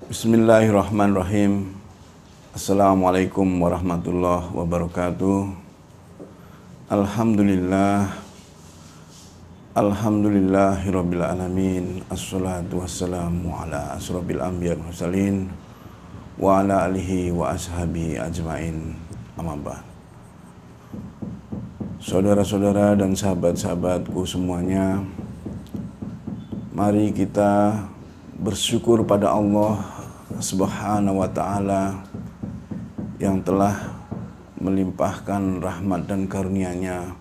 Bismillahirrahmanirrahim. Assalamualaikum warahmatullahi wabarakatuh. Alhamdulillah. Alhamdulillahirabbil alamin. Assalatu wassalamu ala asrofil anbiya wal mursalin wa ala alihi wa ashabihi ajmain. Amma ba'd. Saudara-saudara dan sahabat-sahabatku semuanya, mari kita bersyukur pada Allah Subhanahu wa ta'ala yang telah melimpahkan rahmat dan karunia-Nya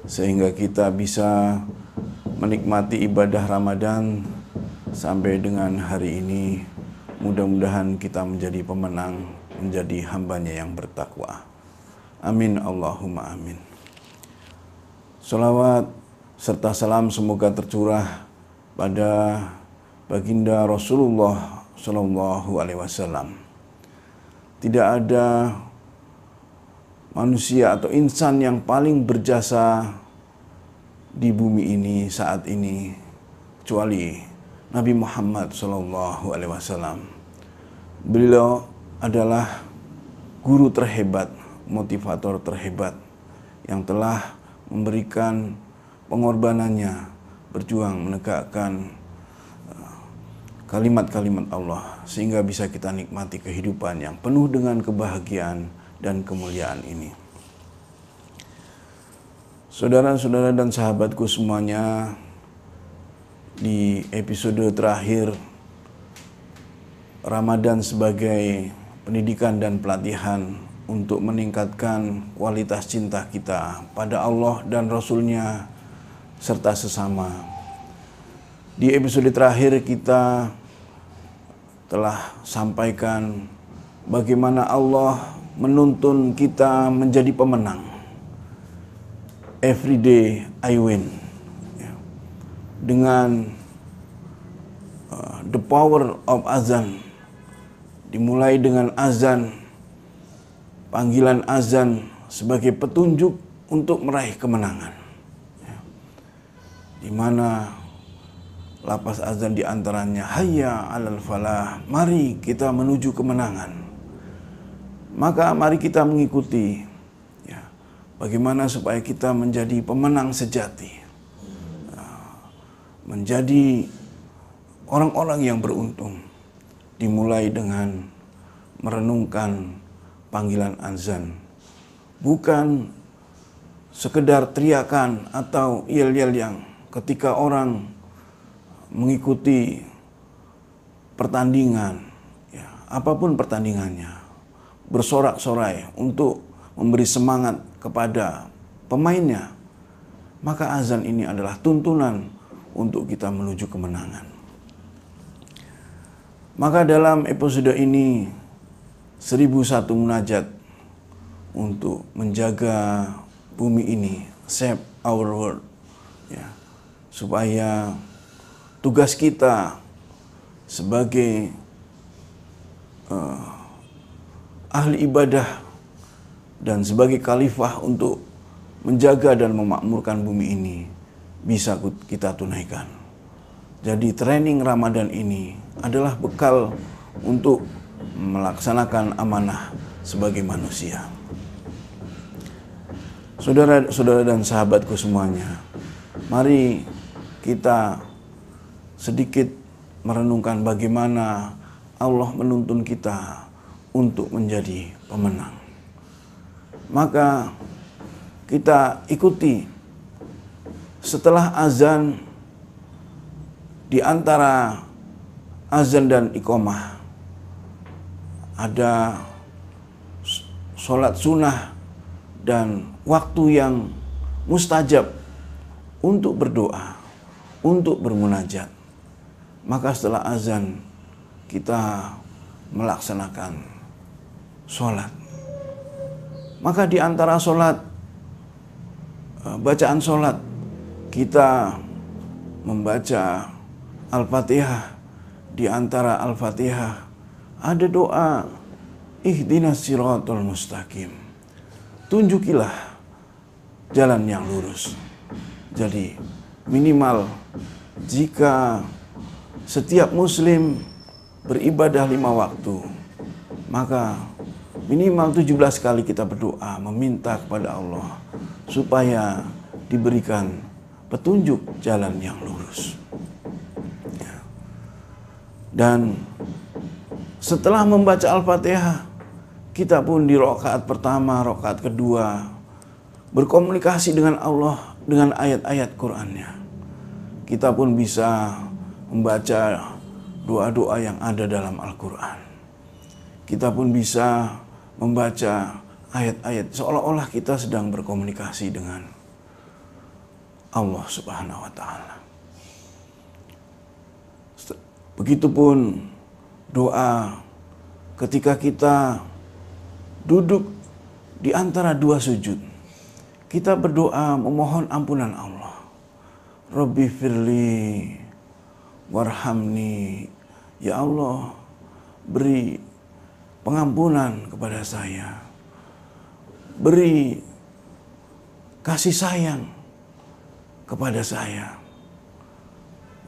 sehingga kita bisa menikmati ibadah Ramadan sampai dengan hari ini. Mudah-mudahan kita menjadi pemenang, menjadi hamba-Nya yang bertakwa. Amin Allahumma amin. Salawat serta salam semoga tercurah pada baginda Rasulullah Sallallahu Alaihi Wasallam. Tidak ada manusia atau insan yang paling berjasa di bumi ini saat ini kecuali Nabi Muhammad Sallallahu Alaihi Wasallam. Beliau adalah guru terhebat, motivator terhebat yang telah memberikan pengorbanannya, berjuang menegakkan kalimat-kalimat Allah sehingga bisa kita nikmati kehidupan yang penuh dengan kebahagiaan dan kemuliaan ini. Saudara-saudara dan sahabatku semuanya, di episode terakhir Ramadan sebagai pendidikan dan pelatihan untuk meningkatkan kualitas cinta kita pada Allah dan Rasul-Nya serta sesama. Di episode terakhir kita telah sampaikan bagaimana Allah menuntun kita menjadi pemenang. Every day I win. Dengan the power of azan. Dimulai dengan azan, panggilan azan sebagai petunjuk untuk meraih kemenangan. Di mana lapas azan diantaranya hayya alal falah, mari kita menuju kemenangan. Maka mari kita mengikuti bagaimana supaya kita menjadi pemenang sejati, menjadi orang-orang yang beruntung. Dimulai dengan merenungkan panggilan azan, bukan sekedar teriakan atau yel-yel yang ketika orang mengikuti pertandingan, apapun pertandingannya, bersorak-sorai untuk memberi semangat kepada pemainnya, maka azan ini adalah tuntunan untuk kita menuju kemenangan. Maka dalam episode ini 1001 munajat untuk menjaga bumi ini, save our world, supaya tugas kita sebagai ahli ibadah dan sebagai khalifah untuk menjaga dan memakmurkan bumi ini bisa kita tunaikan. Jadi training Ramadan ini adalah bekal untuk melaksanakan amanah sebagai manusia. Saudara-saudara dan sahabatku semuanya, mari kita sedikit merenungkan bagaimana Allah menuntun kita untuk menjadi pemenang. Maka kita ikuti setelah azan, di antara azan dan iqamah ada sholat sunnah dan waktu yang mustajab untuk berdoa, untuk bermunajat. Maka setelah azan kita melaksanakan sholat. Maka di antara sholat, bacaan sholat, kita membaca Al-Fatihah. Di antara Al-Fatihah ada doa ihdinas siratal mustaqim. Tunjukilah jalan yang lurus. Jadi minimal jika setiap muslim beribadah 5 waktu, maka minimal 17 kali kita berdoa meminta kepada Allah supaya diberikan petunjuk jalan yang lurus. Ya. Dan setelah membaca Al-Fatihah, kita pun di rakaat pertama, rakaat kedua berkomunikasi dengan Allah dengan ayat-ayat Qur'annya. Kita pun bisa membaca doa-doa yang ada dalam Al-Quran. Kita pun bisa membaca ayat-ayat seolah-olah kita sedang berkomunikasi dengan Allah Subhanahu wa Ta'ala. Begitupun doa ketika kita duduk di antara 2 sujud. Kita berdoa memohon ampunan Allah. Rabbi firli warhamni. Ya Allah, beri pengampunan kepada saya. Beri kasih sayang kepada saya.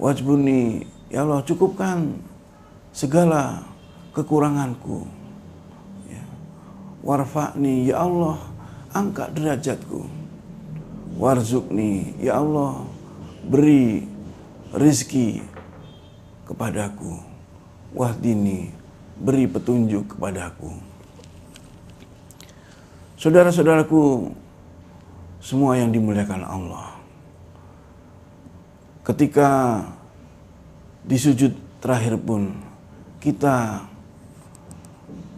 Wajbuni, ya Allah, cukupkan segala kekuranganku. Ya. Warfa'ni, ya Allah, angkat derajatku. Warzukni, ya Allah, beri rizki kepadaku. Wahdini, beri petunjuk kepadaku. Saudara-saudaraku semua yang dimuliakan Allah, ketika di sujud terakhir pun kita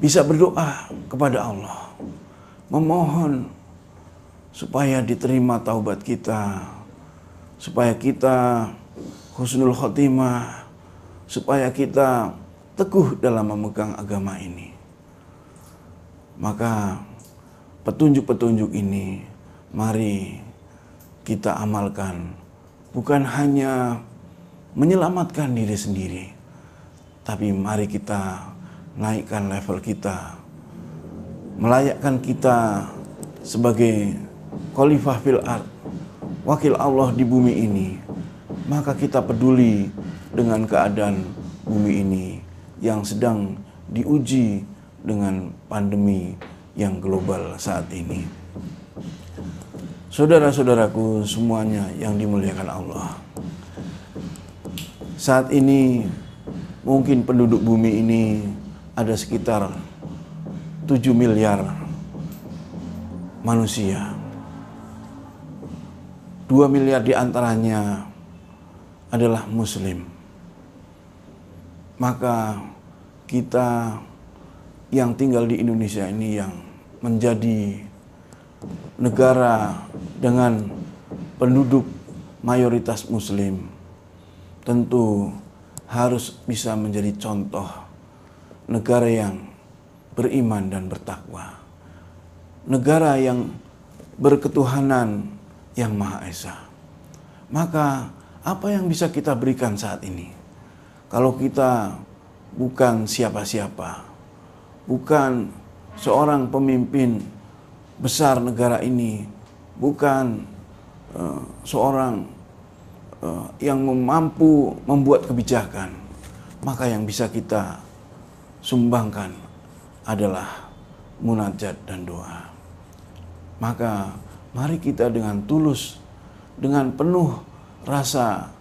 bisa berdoa kepada Allah, memohon supaya diterima taubat kita, supaya kita husnul khotimah, supaya kita teguh dalam memegang agama ini. Maka petunjuk-petunjuk ini mari kita amalkan, bukan hanya menyelamatkan diri sendiri, tapi mari kita naikkan level kita, melayakkan kita sebagai khalifah fil ard, wakil Allah di bumi ini. Maka kita peduli dengan keadaan bumi ini yang sedang diuji dengan pandemi yang global saat ini. Saudara-saudaraku semuanya yang dimuliakan Allah, saat ini mungkin penduduk bumi ini ada sekitar 7 miliar manusia. 2 miliar diantaranya adalah Muslim. Maka kita yang tinggal di Indonesia ini, yang menjadi negara dengan penduduk mayoritas Muslim, tentu harus bisa menjadi contoh negara yang beriman dan bertakwa, negara yang berketuhanan yang Maha Esa. Maka apa yang bisa kita berikan saat ini? Kalau kita bukan siapa-siapa, bukan seorang pemimpin besar negara ini, bukan seorang yang mampu membuat kebijakan, maka yang bisa kita sumbangkan adalah munajat dan doa. Maka mari kita dengan tulus, dengan penuh rasa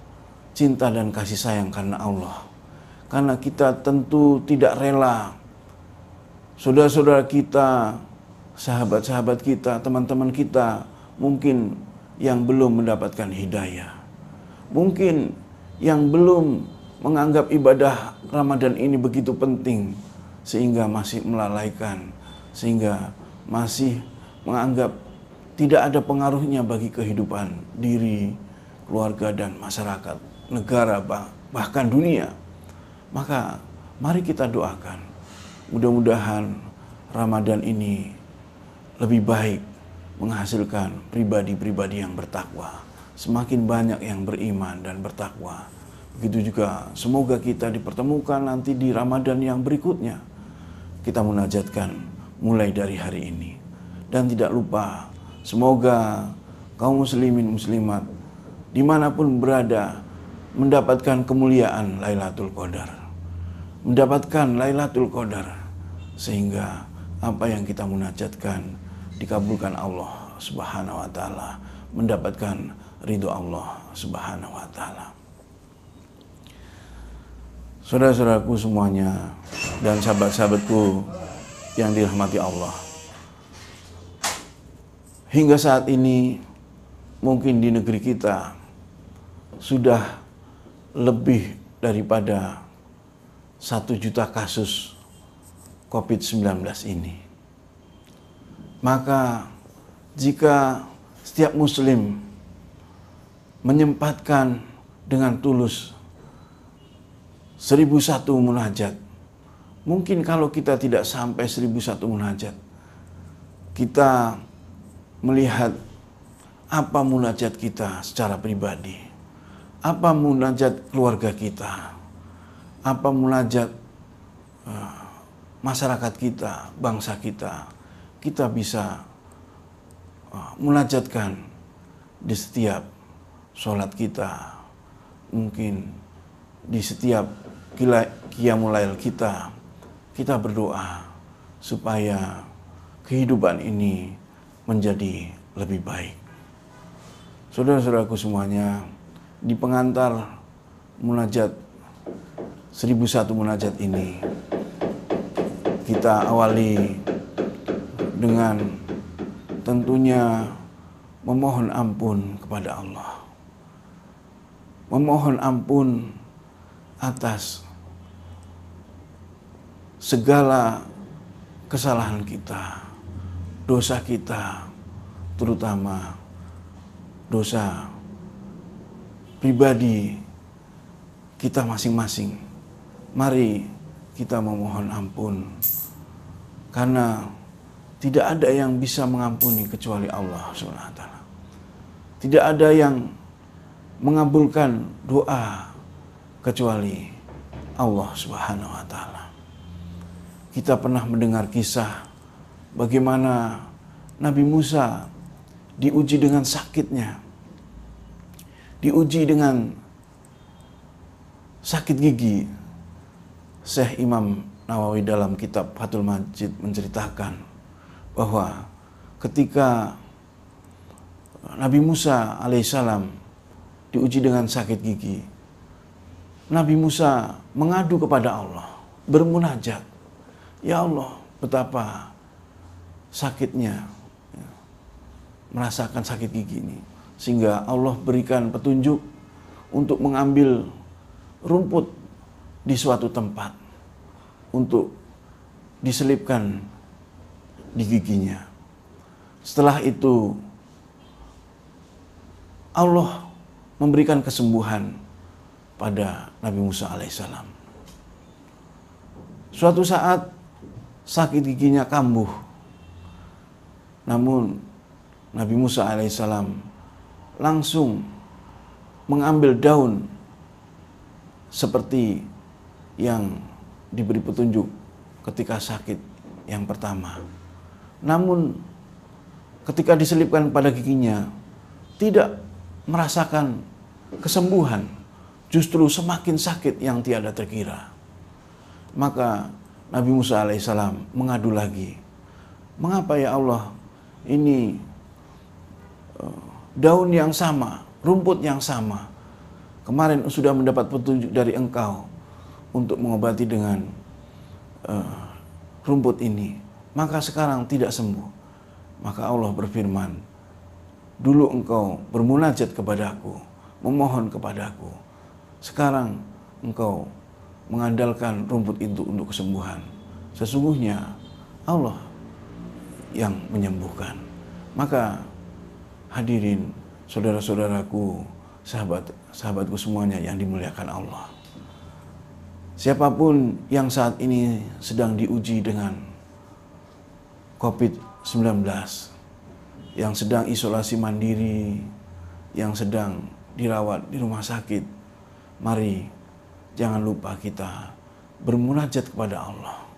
cinta dan kasih sayang karena Allah. Karena kita tentu tidak rela saudara-saudara kita, sahabat-sahabat kita, teman-teman kita mungkin yang belum mendapatkan hidayah, mungkin yang belum menganggap ibadah Ramadan ini begitu penting sehingga masih melalaikan, sehingga masih menganggap tidak ada pengaruhnya bagi kehidupan diri, keluarga dan masyarakat, negara, bahkan dunia. Maka mari kita doakan, mudah-mudahan Ramadan ini lebih baik menghasilkan pribadi-pribadi yang bertakwa, semakin banyak yang beriman dan bertakwa. Begitu juga semoga kita dipertemukan nanti di Ramadan yang berikutnya. Kita munajatkan mulai dari hari ini. Dan tidak lupa, semoga kaum muslimin muslimat dimanapun berada mendapatkan kemuliaan Lailatul Qadar. mendapatkan Lailatul Qadar, sehingga apa yang kita munajatkan dikabulkan Allah Subhanahu wa taala, mendapatkan ridho Allah Subhanahu wa taala. Saudara-saudaraku semuanya dan sahabat-sahabatku yang dirahmati Allah, hingga saat ini mungkin di negeri kita sudah lebih daripada 1 juta kasus COVID-19 ini. Maka jika setiap muslim menyempatkan dengan tulus 1001 munajat, mungkin kalau kita tidak sampai 1001 munajat, kita melihat apa munajat kita secara pribadi, apa munajat keluarga kita, apa munajat masyarakat kita, bangsa kita, kita bisa munajatkan di setiap sholat kita, mungkin di setiap qiyamul lail kita berdoa supaya kehidupan ini menjadi lebih baik. Saudara-saudaraku semuanya, di pengantar munajat 1001 munajat ini, kita awali dengan tentunya memohon ampun kepada Allah. Memohon ampun atas segala kesalahan kita, dosa kita, terutama dosa pribadi kita masing-masing. Mari kita memohon ampun, karena tidak ada yang bisa mengampuni kecuali Allah SWT. Tidak ada yang mengabulkan doa kecuali Allah Subhanahu wa taala. Kita pernah mendengar kisah bagaimana Nabi Musa diuji dengan sakitnya, diuji dengan sakit gigi. Syekh Imam Nawawi dalam kitab Fathul Majid menceritakan bahwa ketika Nabi Musa alaihissalam diuji dengan sakit gigi, Nabi Musa mengadu kepada Allah, bermunajat, ya Allah, betapa sakitnya merasakan sakit gigi ini, sehingga Allah berikan petunjuk untuk mengambil rumput di suatu tempat untuk diselipkan di giginya. Setelah itu Allah memberikan kesembuhan pada Nabi Musa alaihissalam. Suatu saat sakit giginya kambuh, namun Nabi Musa alaihissalam langsung mengambil daun seperti yang diberi petunjuk ketika sakit yang pertama. Namun ketika diselipkan pada giginya, tidak merasakan kesembuhan, justru semakin sakit yang tiada terkira. Maka Nabi Musa alaihissalam mengadu lagi, mengapa ya Allah, ini daun yang sama, rumput yang sama, kemarin sudah mendapat petunjuk dari Engkau untuk mengobati dengan rumput ini, maka sekarang tidak sembuh. Maka Allah berfirman, dulu engkau bermunajat kepadaku, memohon kepadaku, sekarang engkau mengandalkan rumput itu untuk kesembuhan. Sesungguhnya Allah yang menyembuhkan. Maka hadirin, saudara-saudaraku, sahabatku semuanya yang dimuliakan Allah, siapapun yang saat ini sedang diuji dengan COVID-19, yang sedang isolasi mandiri, yang sedang dirawat di rumah sakit, mari jangan lupa kita bermunajat kepada Allah.